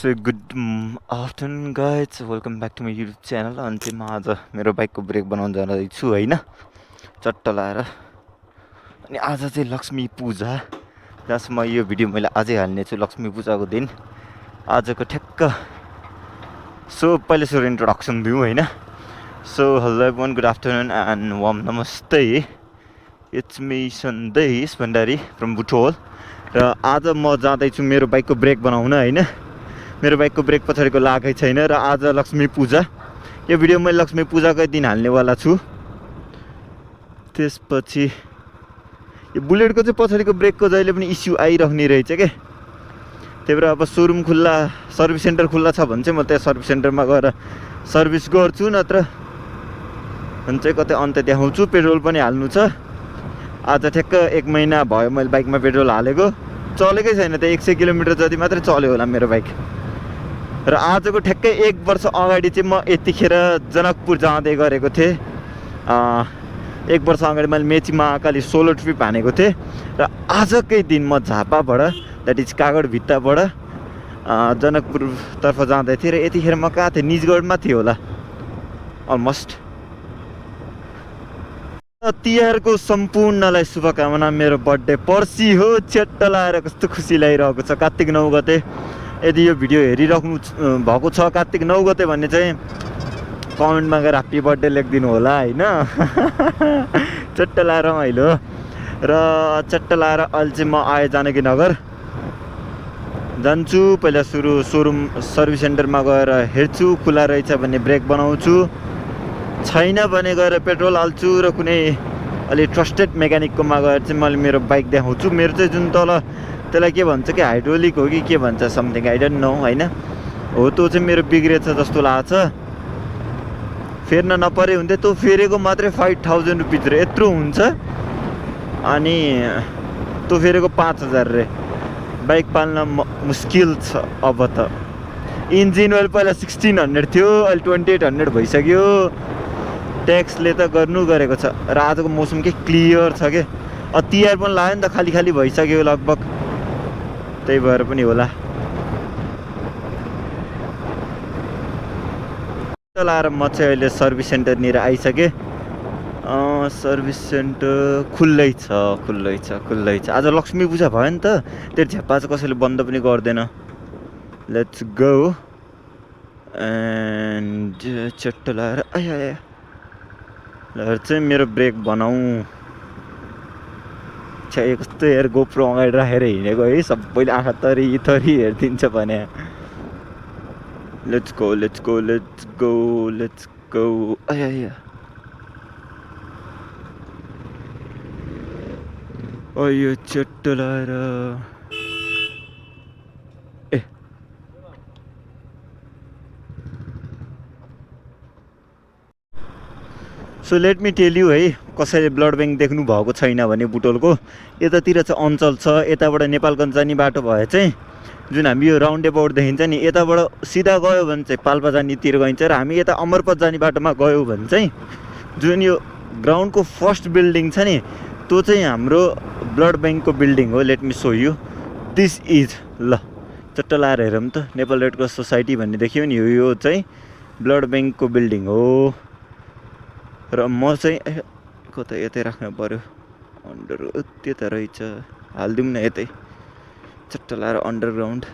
So good afternoon guys, welcome back to my YouTube channel. अनि चाहिँ म आज मेरो बाइकको ब्रेक बनाउन जाँदैछु होइन, चट्ट लाएर। अनि आज चाहिँ लक्ष्मी पूजा, जसमा यो भिडियो मैले आजै हाल्ने छु, लक्ष्मी पूजाको दिन आजको ठ्याक्क। सो पहिले सुरु इन्ट्रोडक्सन दिउँ होइन। So hello everyone, good afternoon and warm नमस्ते। इट्स मी सन्देश भण्डारी फ्रम बुटोल। र आज म जाँदैछु मेरो बाइकको ब्रेक बनाउन होइन। मेरो बाइकको ब्रेक पछाडिको लागै छैन र आज लक्ष्मी पूजा। यो भिडियो मैले लक्ष्मी पूजाकै दिन हाल्नेवाला छु। त्यसपछि यो बुलेटको चाहिँ पछाडिको ब्रेकको जहिले पनि इस्यु आइरहने रहेछ क्या। त्यही भएर अब सोरुम खुल्ला, सर्भिस सेन्टर खुल्ला छ भने चाहिँ म त्यहाँ सर्भिस सेन्टरमा गएर सर्भिस गर्छु, नत्र भने चाहिँ कतै अन्त्य देखाउँछु। पेट्रोल पनि हाल्नु छ। आज ठ्याक्क 1 महिना भयो मैले बाइकमा पेट्रोल हालेको, चलेकै छैन। त्यहाँ 100 किलोमिटर जति मात्रै चल्यो होला मेरो बाइक। र आजको ठ्याक्कै 1 वर्ष अगाडि चाहिँ म यतिखेर जनकपुर जाँदै गरेको थिएँ। 1 वर्ष अगाडि मैले मेची महाकाली सोलो ट्रिप हानेको थिएँ। र आजकै दिन म झापाबाट, द्याट इज कागडभित्ताबाट जनकपुरतर्फ जाँदै थिएँ। र यतिखेर म कहाँ थिएँ? निजगढमा थिएँ होला अलमोस्ट। तिहारको सम्पूर्णलाई शुभकामना। मेरो बर्थडे पर्सि हो, च्याट्ट लाएर कस्तो खुसी लागिरहेको छ। कार्तिक 9 गते यदि यो भिडियो हेरिराख्नु भएको छ कार्तिक 9 गते भन्ने चाहिँ कमेन्टमा गएर ह्याप्पी बर्थडे लेखिदिनु होला होइन। चट्ट लाएर रमाइलो। र चट्ट लाएर अहिले चाहिँ म आएँ जानकीनगर जान्छु। पहिला सोरुम सर्भिस सेन्टरमा गएर हेर्छु, खुला रहेछ भने ब्रेक बनाउँछु, छैन भने गएर पेट्रोल हाल्छु र कुनै अलि ट्रस्टेड मेकानिककोमा गएर चाहिँ मैले मेरो बाइक देखाउँछु। मेरो चाहिँ जुन तल त्यसलाई के भन्छ कि हाइड्रोलिक हो कि के भन्छ, समथिङ आई डोन्ट नो होइन। हो त्यो चाहिँ मेरो बिग्रेछ जस्तो लाग्छ। फेर्न नपरे हुन्थ्यो। त्यो फेरेको मात्रै 5000 रुपिज रे, यत्रो हुन्छ। अनि त्यो फेरेको 5000 रे। बाइक पाल्न मुस्किल छ अब त। इन्जिन ओइल पहिला 1600 थियो, अहिले 2800 भइसक्यो। ट्याक्सले त गर्नु गरेको छ। र आजको मौसम के क्लियर छ के। तिहार पनि लाग्यो नि त, खाली खाली भइसक्यो लगभग, त्यही भएर पनि होला। लाएर म चाहिँ अहिले सर्भिस सेन्टरनिर आइसकेँ। सर्भिस सेन्टर खुल्लै छ। आज लक्ष्मी पूजा भयो नि त, त्यो झ्याप्पा चाहिँ कसैले बन्द पनि गर्दैन। Let's go. एन्ड चट्ट लाएर आया चाहिँ मेरो ब्रेक बनाऊ। छ्या कस्तो यार, गोप्रो अगाडि राखेर हिँडेको है, सबैले आँखा तरी हेरिदिन्छ भने। Let's go. आया अयो चट्ट लाएर so let me tell you है, कसैले ब्लड ब्याङ्क देख्नु भएको छैन भने बुटोलको यतातिर चाहिँ अञ्चल छ। यताबाट नेपालगञ्ज जाने बाटो भए चाहिँ जुन हामी यो राउन्ड एबाउट देखिन्छ नि, यताबाट सिधा गयो भने चाहिँ पाल्पा जानेतिर गइन्छ। र हामी यता अमरपथ जाने बाटोमा गयो भने चाहिँ जुन यो ग्राउन्डको फर्स्ट बिल्डिङ छ नि, त्यो चाहिँ हाम्रो ब्लड ब्याङ्कको बिल्डिङ हो। Let me so you this is. ल चट्ट लाएर हेरौँ त, नेपाल रेड क्रस सोसाइटी भन्ने देखियो नि, यो चाहिँ ब्लड ब्याङ्कको बिल्डिङ हो। र म चाहिँ कता यतै राख्नु पऱ्यो, अन्डर त्यता रहेछ, हालिदिउँ न यतै। चट्ट लाएर अन्डरग्राउन्ड।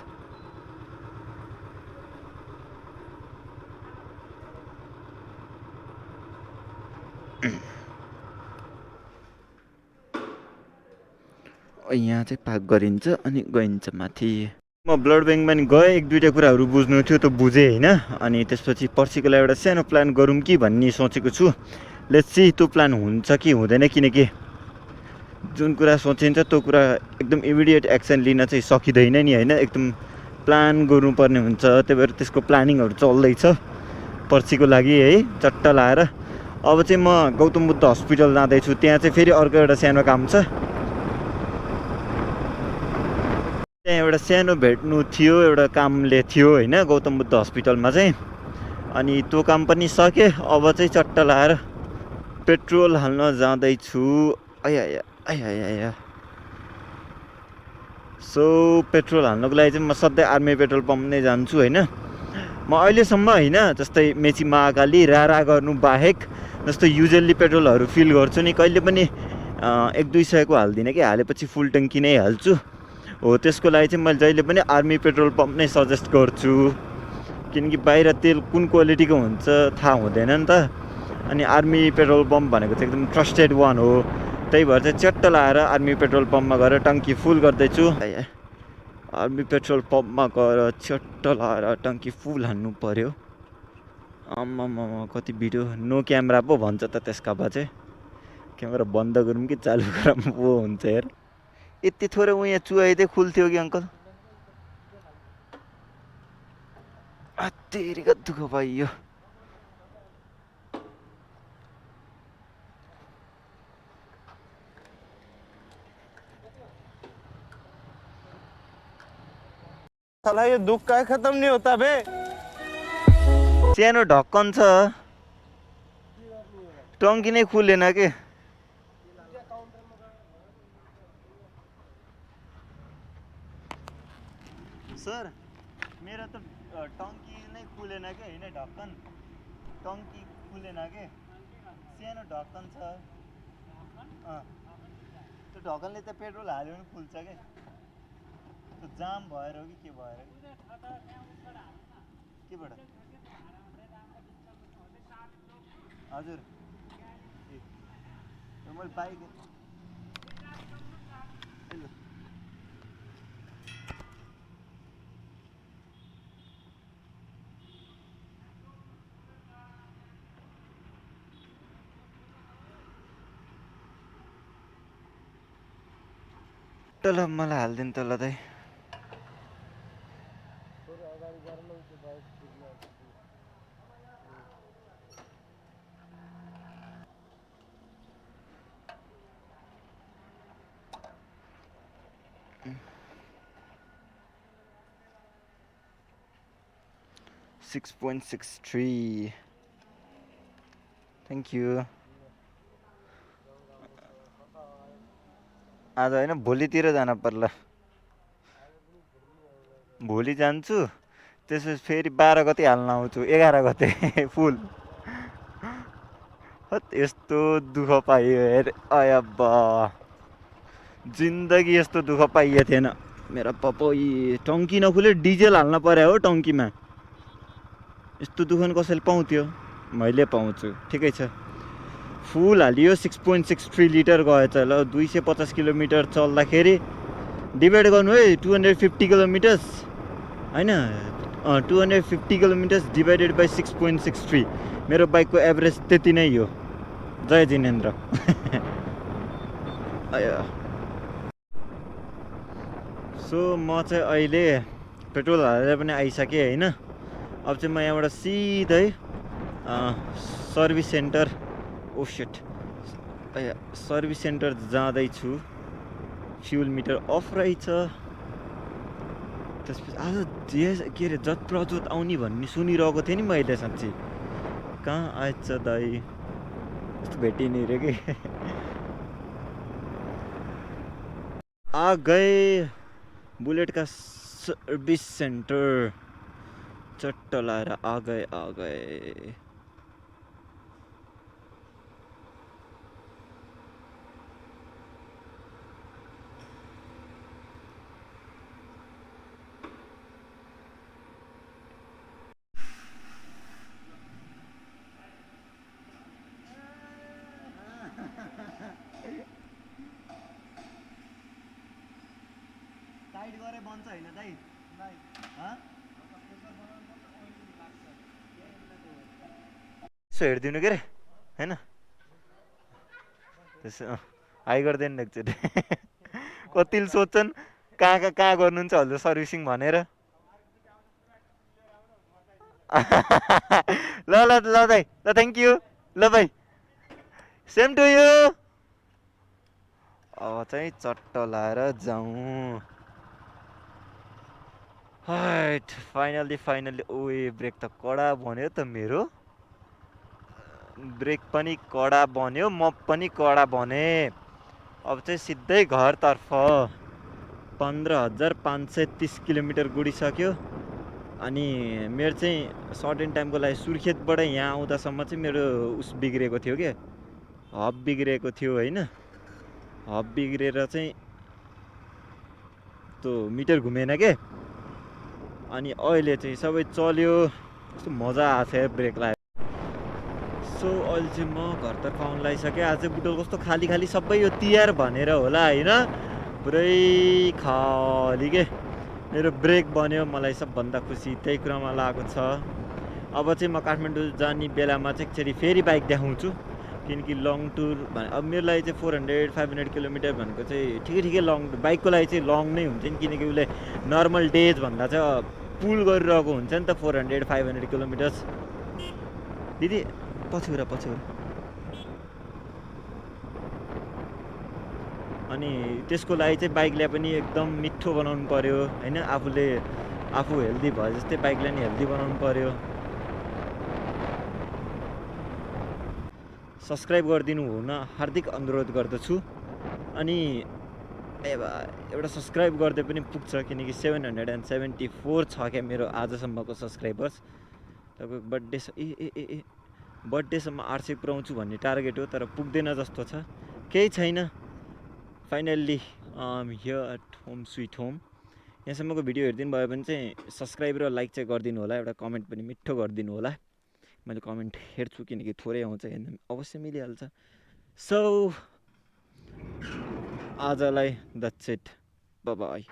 यहाँ चाहिँ पार्क गरिन्छ अनि गइन्छ माथि। म ब्लड ब्याङ्कमा नि गएँ, 1-2टा कुराहरू बुझ्नु थियो, त बुझेँ होइन। अनि त्यसपछि पर्सिको लागि एउटा सानो प्लान गरौँ कि भन्ने सोचेको छु। लेट्स सी त्यो प्लान हुन्छ कि हुँदैन, किनकि जुन कुरा सोचिन्छ त्यो कुरा एकदम इमिडिएट एक्सन लिन चाहिँ सकिँदैन नि होइन। एकदम प्लान गर्नुपर्ने हुन्छ। त्यही भएर त्यसको प्लानिङहरू चल्दैछ पर्सिको लागि है। चट्ट लाएर अब चाहिँ म गौतम बुद्ध हस्पिटल जाँदैछु। त्यहाँ चाहिँ फेरि अर्को एउटा सानो काम छ। त्यहाँ एउटा सानो भेट्नु थियो, एउटा कामले थियो होइन गौतम बुद्ध हस्पिटलमा चाहिँ। अनि त्यो काम पनि सकेँ। अब चाहिँ चट्ट लाएर पेट्रोल हाल्न जाँदैछु। आया सो पेट्रोल हाल्नुको लागि चाहिँ म सधैँ आर्मी पेट्रोल पम्प नै जान्छु होइन। म अहिलेसम्म होइन जस्तै मेची महाकाली रारा गर्नु बाहेक जस्तो युजल्ली पेट्रोलहरू फिल गर्छु नि कहिले पनि 1-200को हाल्दिनँ कि, हालेपछि फुल ट्याङ्की नै हाल्छु हो। त्यसको लागि चाहिँ मैले जहिले पनि आर्मी पेट्रोल पम्प नै सजेस्ट गर्छु, किनकि बाहिर तेल कुन क्वालिटीको हुन्छ थाहा हुँदैन नि त। अनि आर्मी पेट्रोल पम्प भनेको चाहिँ एकदम ट्रस्टेड वान हो। त्यही भएर चाहिँ च्याट्ट लाएर आर्मी पेट्रोल पम्पमा गएर टङ्की फुल गर्दैछु। आर्मी पेट्रोल पम्पमा गएर च्याट्ट लाएर टङ्की फुल हान्नु पऱ्यो। आम्मामा कति भिडियो नो क्यामेरा पो भन्छ त त्यसका भए चाहिँ। क्यामेरा बन्द गरौँ कि चालु गरौँ पो हुन्छ हेर। यति थोरै यहाँ चुहाइदिए खुल्थ्यो कि अङ्कल। तेरिका दुःख पाइयो। साला ये दुख का खत्म नहीं होता बे। सानो ढक्कन छ, टङ्की नै खुलेन के। सर मेरो त टङ्की नै खुलेन के, होइन ढक्कन टङ्की खुलेन के, सानो ढक्कन छ। त्यो ढक्कनले त पेट्रोल हाल्यो भने खुल्छ के, त्यो जाम भएर हो कि के भएर केबाट? हजुर मैले बाइक तल मलाई हालिदिनु तल दाइ। $6.63 थ्याङ्क यू। आज होइन भोलितिर जान पर्ला। भोलि जान्छु, त्यसपछि फेरि 12 गते हाल्न आउँछु, 11 गते फुल। यस्तो दुःख पाइयो हेर अयब्बा, जिन्दगी यस्तो दुःख पाइएको थिएन मेरो पपोइ। टङ्की नखुले डिजेल हाल्न पर्यो हो टङ्कीमा। यस्तो दुःख कसैले पाउँथ्यो? मैले पाउँछु, ठिकै छ। फुल हालियो 6.63 लिटर गएछ ल। 250 किलोमिटर चल्दाखेरि डिभाइड गर्नु है 250 किलोमिटर्स होइन, 250 किलोमिटर्स डिभाइडेड बाई 6.63। मेरो बाइकको एभरेज त्यति नै हो। जय जिनेन्द्र। सो म चाहिँ अहिले पेट्रोल हालेर पनि आइसकेँ होइन। अब चाहिँ म यहाँबाट सिधै service centre, oh shit, service centre जाँदैछु। फ्युल मिटर अफ रहेछ। त्यसपछि आज के अरे जत प्रजोत आउने भन्ने सुनिरहेको थिएँ नि मैले। साँच्ची कहाँ आएछ दाइ, यस्तो भेटिने रे कि। आ गए बुलेट का सर्विस सेंटर, चट्ट लाएर आ गए। टाइट गरे बन्छ होइन दाइ? यसो हेरिदिनु के अरे होइन, त्यसो हाई गरिदिनु न एकचोटि। कतिले सोध्छन् कहाँ गर्नुहुन्छ हजुर सर्भिसिङ भनेर। ल ल ल दाइ, ल थ्याङ्क यू, ल भाइ सेम टु यू। अब चाहिँ चट्ट लाएर जाउँ। हाइट फाइनली ओए ब्रेक त कडा बन्यो त मेरो। ब्रेक पनि कडा बन्यो, म पनि कडा बने। अब चाहिँ सिधै घरतर्फ। 15,530 किलोमिटर गुडिसक्यो। अनि मेरो चाहिँ सर्टेन टाइमको लागि सुर्खेतबाट यहाँ आउँदासम्म चाहिँ मेरो उस बिग्रेको थियो क्या, हब बिग्रेको थियो होइन। हब बिग्रेर चाहिँ त्यो मिटर घुमेन के। अनि अहिले चाहिँ सबै चल्यो, कस्तो मजा आएको छ ब्रेक लाग्यो। सो अहिले चाहिँ म घरतर्फ आउनु लागिसकेँ। आज चाहिँ बुटोल कस्तो खाली खाली, सबै यो तिहार भनेर होला होइन, पुरै खाली के। मेरो ब्रेक बन्यो, मलाई सबभन्दा खुसी त्यही कुरामा लागेको छ। अब चाहिँ म काठमाडौँ जाने बेलामा चाहिँ एकचोटि फेरि बाइक देखाउँछु, किनकि लङ टुर अब मेरो लागि चाहिँ 400-500 किलोमिटर भनेको चाहिँ ठिकै लङ, बाइकको लागि चाहिँ लङ नै हुन्छ नि, किनकि उसले नर्मल डेज भन्दा चाहिँ पुल गरिरहेको हुन्छ नि त 400-500 किलोमिटर्स। दिदी पछ्यौरा। अनि त्यसको लागि चाहिँ बाइकलाई पनि एकदम मिठो बनाउनु पर्यो होइन, आफू हेल्दी भए जस्तै बाइकलाई नि हेल्दी बनाउनु पर्यो। सब्सक्राइब गरिदिनु हुन हार्दिक अनुरोध गर्दछु। अनि एउटा सब्सक्राइब गर्दै पनि पुग्छ, किनकि 774 छ क्या मेरो आजसम्मको सब्सक्राइबर्स। तपाईँको बर्थडे बर्थडेसम्म 800 पुऱ्याउँछु भन्ने टार्गेट हो, तर पुग्दैन जस्तो छ। केही छैन, finally here at home sweet home. यहाँसम्मको भिडियो हेरिदिनु भयो भने चाहिँ सब्सक्राइब र लाइक चाहिँ गरिदिनु होला, एउटा कमेन्ट पनि मिठो गरिदिनु होला। मैले कमेन्ट हेर्छु, किनकि थोरै आउँछ, हेर्नु अवश्य मिलिहाल्छ। सो आजलाई द्याट्स इट, बाइ बाइ।